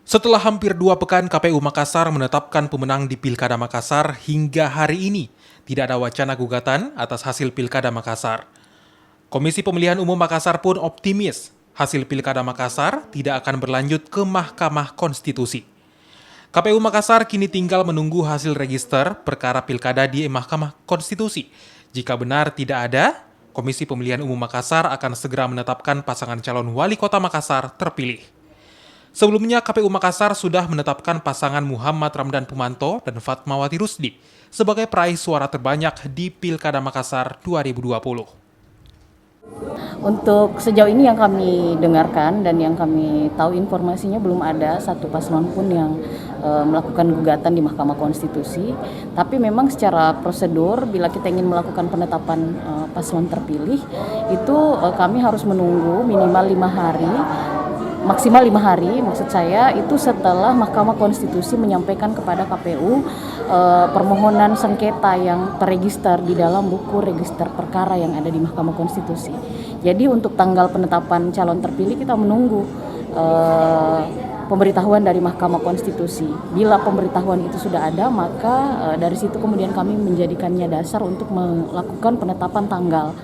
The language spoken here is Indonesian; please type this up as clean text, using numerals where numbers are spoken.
Setelah hampir 2 pekan KPU Makassar menetapkan pemenang di Pilkada Makassar hingga hari ini, tidak ada wacana gugatan atas hasil Pilkada Makassar. Komisi Pemilihan Umum Makassar pun optimis hasil Pilkada Makassar tidak akan berlanjut ke Mahkamah Konstitusi. KPU Makassar kini tinggal menunggu hasil register perkara Pilkada di Mahkamah Konstitusi. Jika benar tidak ada, Komisi Pemilihan Umum Makassar akan segera menetapkan pasangan calon wali kota Makassar terpilih. Sebelumnya, KPU Makassar sudah menetapkan pasangan Muhammad Ramdan Pumanto dan Fatmawati Rusdi sebagai peraih suara terbanyak di Pilkada Makassar 2020. Untuk sejauh ini yang kami dengarkan dan yang kami tahu informasinya belum ada satu paslon pun yang melakukan gugatan di Mahkamah Konstitusi. Tapi memang secara prosedur bila kita ingin melakukan penetapan paslon terpilih itu kami harus menunggu minimal 5 hari. Maksimal 5 hari, maksud saya itu setelah Mahkamah Konstitusi menyampaikan kepada KPU permohonan sengketa yang terregister di dalam buku register perkara yang ada di Mahkamah Konstitusi. Jadi untuk tanggal penetapan calon terpilih kita menunggu pemberitahuan dari Mahkamah Konstitusi. Bila pemberitahuan itu sudah ada, maka dari situ kemudian kami menjadikannya dasar untuk melakukan penetapan tanggal.